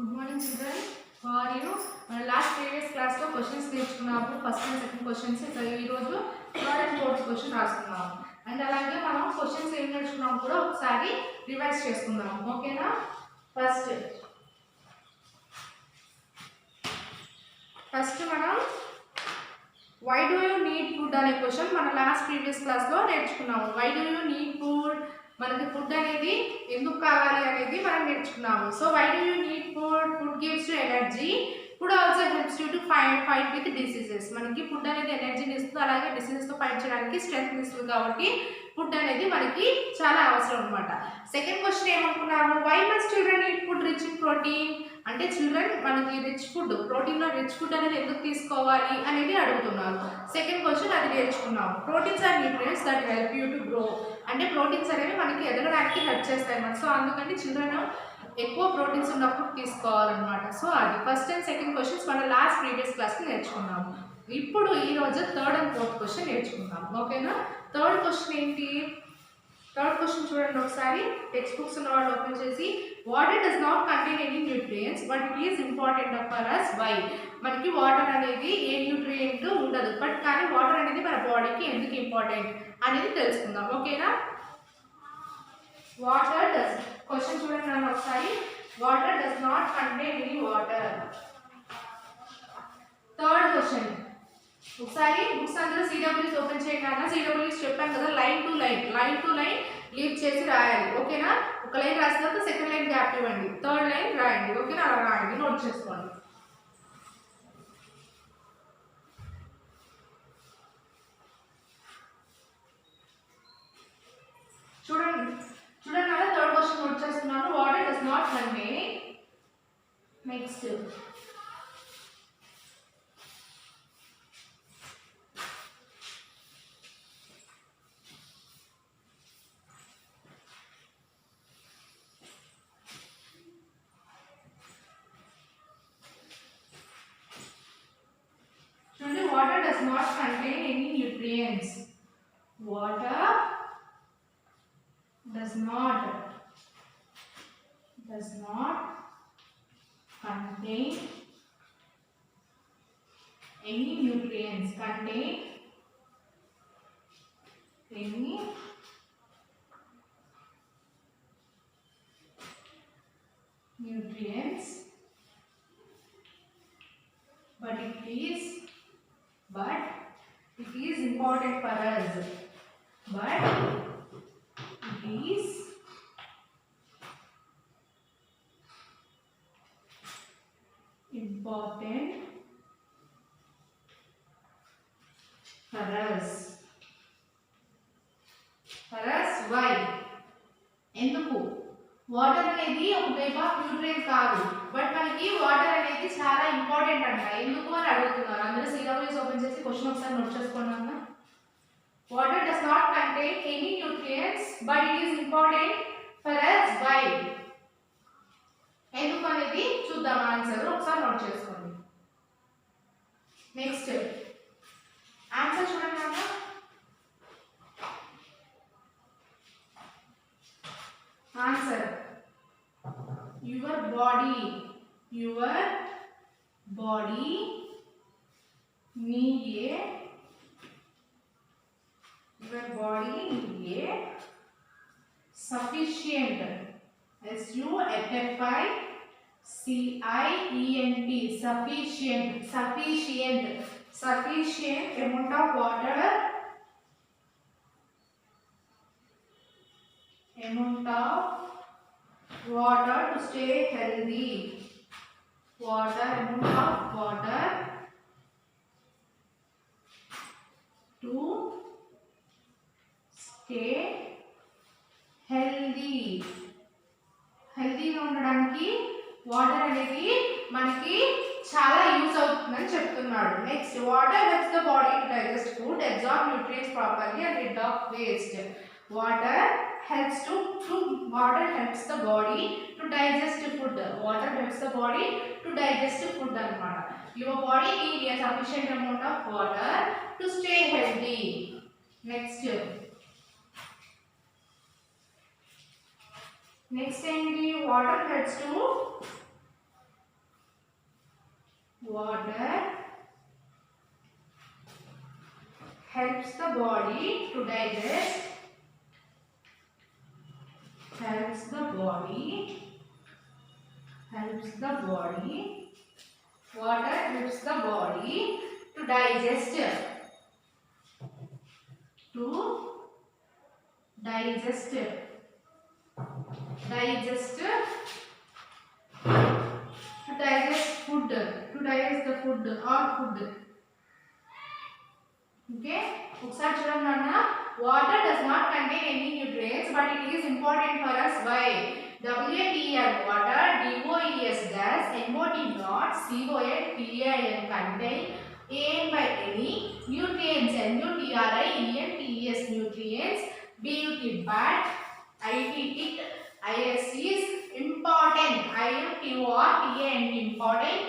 Good morning children. How are you? మన last previous class లో questions నేర్చుకున్నాము. First and second questions ఈ రోజు థర్డ్ అండ్ ఫోర్త్ క్వశ్చన్ రాసుకున్నాము. అండ్ అలాగే మనం క్వశ్చన్స్ ఏం నేర్చుకున్నాము కూడా ఒకసారి రివైజ్ చేసుకుందాం. ఓకేనా? ఫస్ట్ మనం why do you need food అనే క్వశ్చన్ మన లాస్ట్ ప్రీవియస్ క్లాస్ లో నేర్చుకున్నాము. why do you need food మనకి ఫుడ్ అనేది ఎందుకు కావాలి అనేది మనం నేర్చుకున్నాము. So why do you need food? Food gives you energy. Food also helps you to fight with diseases. మనకి ఫుడ్ అనేది ఎనర్జీని ఇస్తుంది, అలాగే డిసీజెస్ తో ఫైట్ చేయడానికి స్ట్రెంగ్త్ ఇస్తుంది. కాబట్టి ఫుడ్ అనేది మనకి చాలా అవసరం అన్నమాట. సెకండ్ క్వశ్చన్ ఏమనుకున్నాము, why must children eat food rich in protein? అంటే చిల్డ్రన్ మనకి రిచ్ ఫుడ్, ప్రోటీన్ లో రిచ్ ఫుడ్ అనేది ఎందుకు తీసుకోవాలి అనేది అడుగుతున్నారు. సెకండ్ క్వశ్చన్ అది నేర్చుకున్నాము. Proteins are nutrients that help you to grow. అంటే ప్రోటీన్స్ అనేవి మనకి ఎదగడానికి హెల్ప్ చేస్తాయి అన్నమాట. సో అందుకని చిల్డ్రన్ ఎక్కువ ప్రోటీన్స్ ఉన్న ఫుడ్ తీసుకోవాలన్నమాట. సో అది ఫస్ట్ అండ్ సెకండ్ క్వశ్చన్స్ మన లాస్ట్ ప్రీవియస్ క్లాస్లో నేర్చుకున్నాము. ఇప్పుడు ఈ రోజు థర్డ్ అండ్ ఫోర్త్ క్వశ్చన్ నేర్చుకుందాం. ఓకేనా? థర్డ్ క్వశ్చన్ ఏంటి? థర్డ్ క్వశ్చన్ చూడండి ఒకసారి. టెక్స్ట్ బుక్స్ ఉన్న వాళ్ళు ఓపెన్ చేసి, water does not contain any nutrients but it is important for us. Why? మనకి వాటర్ అనేది ఏ న్యూట్రియంట్ ఉండదు, బట్ కానీ వాటర్ అనేది మన బాడీకి ఎందుకు ఇంపార్టెంట్ అనేది తెలుసుకుందాం. ఓకేనా? వాటర్ డస్, క్వశ్చన్ చూడండి నన్ను ఒకసారి. Water does not contain any water. Third question ఒకసారి బుక్స్ అందరూ సిడబ్ల్యూస్ ఓపెన్ చేయండి అన్న. సిడబ్ల్యూస్ చెప్పాను కదా, లైన్ టు లైన్ లీవ్ చేసి రాయాలి. ఓకేనా? ఒక లైన్ రాసిన తర్వాత సెకండ్ లైన్ గ్యాప్ ఇవ్వండి, థర్డ్ లైన్ రాయండి. ఓకేనా? అలా రాయండి, నోట్ చేసుకోండి. చూడండి అలా థర్డ్ క్వశ్చన్ నోట్ చేస్తున్నాను. Water does not contain. Next water does not contain any nutrients. Water does not contain any nutrients. Contain any nutrients, but it is important for us. But it is important for us. Why? ఎందుకు? Water అనేది ఒక type of nutrient కాదు, but మనకి water అనేది చాలా important అంట. ఎందుకు అని అడుగుతున్నారు. అందరూ సిడబ్ల్యూస్ ఓపెన్ చేసి క్వశ్చన్ ఒకసారి నోట్ చేసుకోండి అన్న. Water does not contain any nutrients but it is important for us. Why? ఎందుకు అనేది చూద్దాం. ఆన్సర్ ఒకసారి నోట్ చేసుకోండి. నెక్స్ట్ ఆన్సర్ చూడండి అన్న. Answer, your body need a sufficient, sufficient amount of water to stay healthy. Amount of water to stay healthy. హెల్తీగా ఉండడానికి water అనేది మనకి చాలా యూజ్ అవుతుందని చెప్తున్నాడు. Next, water helps the body to digest food, absorb nutrients properly and rid of waste. Water helps the body to digest food. Water helps the body to digest food annamata. Your body needs a sufficient amount of water to stay healthy. Next ఏంటి, water helps to water helps the body to digest, helps the body, water helps the body to digest, to digest, to digest food, to digest the food or food. Okay, ఒకసారి చూడండి నాన్న. Water does not contain any nutrients but it is important for us. Why? WATR water, DOES gas, MOT not, CON, PAN contain AN by any nutrients, NUTRI, EN, TES nutrients, BUT bad, ITT, IS is important, IMTOR, TAN important,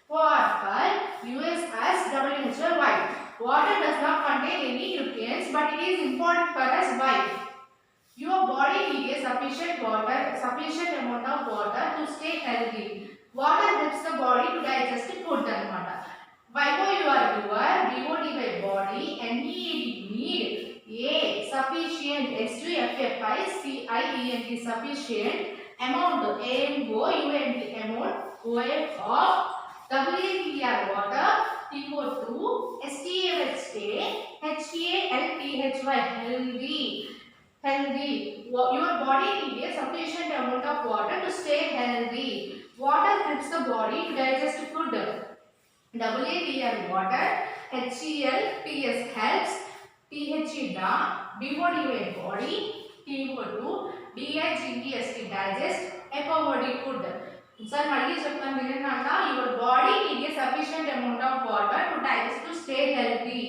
for US as WHO. Why? Water does not contain any nutrients but it is important for us. Why? Your body needs sufficient amount of water to stay healthy. Water helps the body to digest food anamata. YOUR BOD by body, NEAT need, A sufficient, SUFFI CIENT sufficient amount, AMO UNT amount, OF of WATR water, TO2 STAH stay, HALTHY healthy. Your body needs sufficient amount of water to stay healthy. Water helps the body to digest food. WATR water, HCl helps, THE BOD body, TO2 DIGEST digest, FOD food. Sir, మళ్ళీ చెప్తాను వినండి అన్న. Your body needs sufficient amount of water to digest to stay healthy.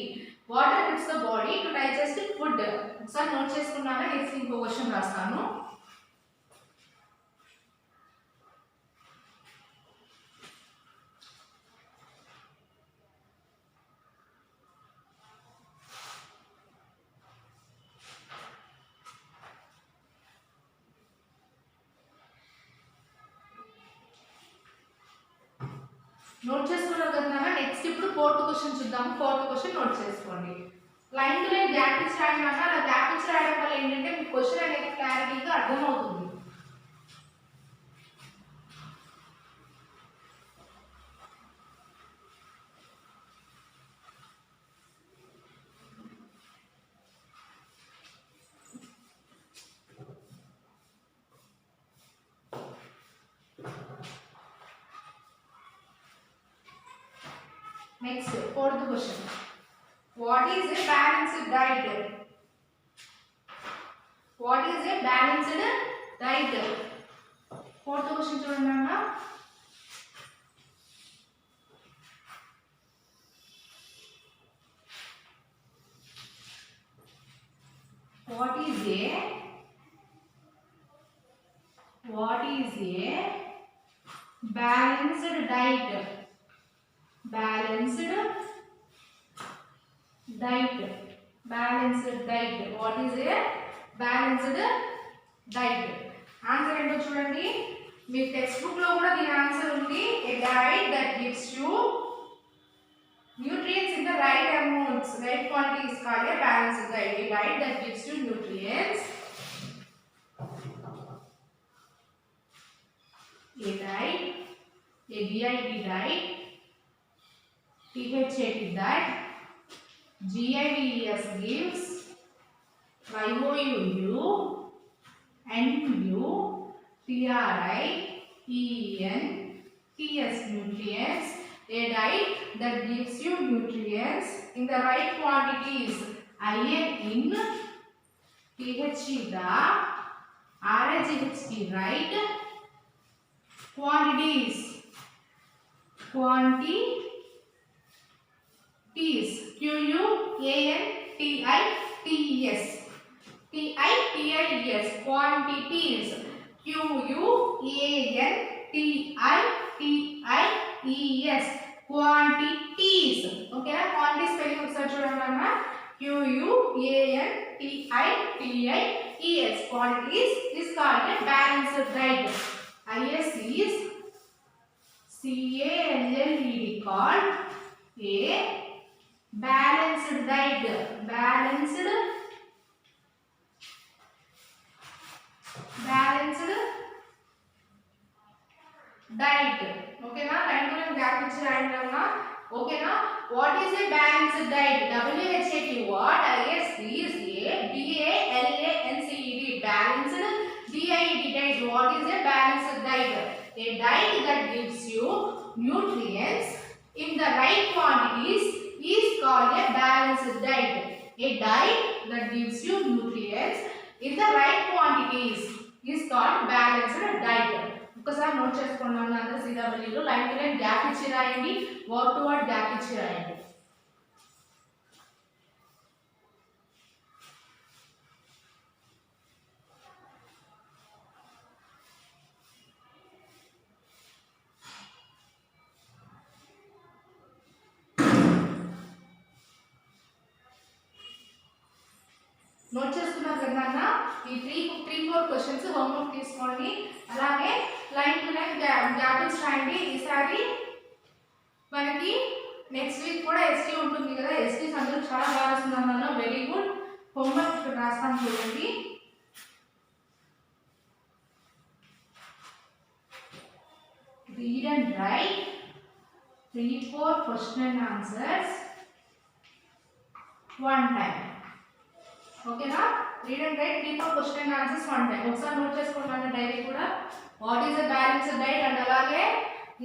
Water helps the body to digest food. ఒకసారి note చేసుకున్నాక next ఇంకో question రాస్తాను. Note చేసుకున్నారు కదా. నెక్స్ట్ ఇప్పుడు ఫోర్త్ క్వశ్చన్ చూద్దాము. ఫోర్త్ క్వశ్చన్ నోట్ చేసుకోండి. లైన్ టు లైన్ గ్యాప్ ఇచ్చి రాయడం అన్న. అలా గ్యాప్ ఇచ్చి రాయడం వల్ల ఏంటంటే మీకు క్వశ్చన్ అనేది క్లారిటీగా అర్థమవుతుంది. Next, fourth question. What is a balanced diet? What is a balanced diet? Fourth question చూడండి అన్న. What is a balanced diet? Balanced diet. What is a balanced diet? Answer ఏంటో చూడండి. మీ టెక్స్ట్ బుక్ లో కూడా దీని ఆన్సర్ ఉంది. A diet that gives you nutrients in the right amounts, right quantity is called a balanced diet. A diet that gives you nutrients, a diet, a DIT diet, THAT that, GIDES gives, YOUU, NU, TRI, EN, TS nutrients. A diet that gives you nutrients in the right quantities. IN in, THE the, RHHT right, quantities. Quantities. QUANTITIES. TITIES. Quantities. QUANTITIES. Quantities. Okay, quantities spelling ఒకసారి చూడండి అన్న. QUANTITIES. Quantities is called a balanced diet. IS is CALLED called a balanced diet. Balanced diet. Okay na? Line to line gap ichi rayandi na. Okay na? What is a balanced diet? WHAT what? BALANCED. Balanced diet. What is a balanced diet? A diet that gives you nutrients in the right quantities is called a balanced diet. A diet that gives you nutrients in the right quantities is called balanced diet. ఒకసారి note చేసుకున్నాను అందరూ CWలో line to line gap ఇచ్చి రాయండి, word to word gap ఇచ్చి రాయండి. Note చేసుకున్నారు కదా అన్న, ఈ 3-4 క్వశ్చన్స్ హోంవర్క్ తీసుకోండి. అలాగే లైన్ టు లైన్ గ్యాప్స్ రాయండి. ఈసారి మనకి నెక్స్ట్ వీక్ కూడా ఎస్టీ ఉంటుంది కదా, ఎస్టీస్ అందరూ చాలా బాగా రాస్తున్నారు. Very good. హోంవర్క్ ఇక్కడ రాస్తాను చూడండి. Read and write 3-4 question and answers one time. Okay na? Read and write 3-4 question and answers one time. ఒకసారి నోట్ చేసుకోండి డైరీ కూడా. What is a balanced diet? And అలాగే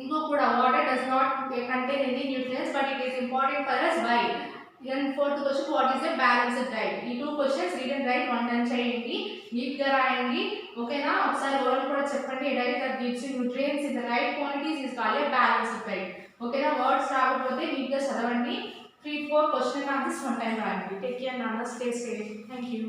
ఇంకో కూడా water does not contain any nutrients but it is important for us. Why? Then fourth question, what is a balanced diet? ఈ 2 questions read and write one time చేయండి, neat గా రాయండి. ఓకేనా? ఒకసారి oral కూడా చెప్పండి. A diet that gives you nutrients in the right quantities is called a balanced diet. ఓకేనా? Words రాకపోతే నీట్ గా చదవండి. 3-4 question and answers one time రాయండి. Take care, Nana. Stay safe. Thank you.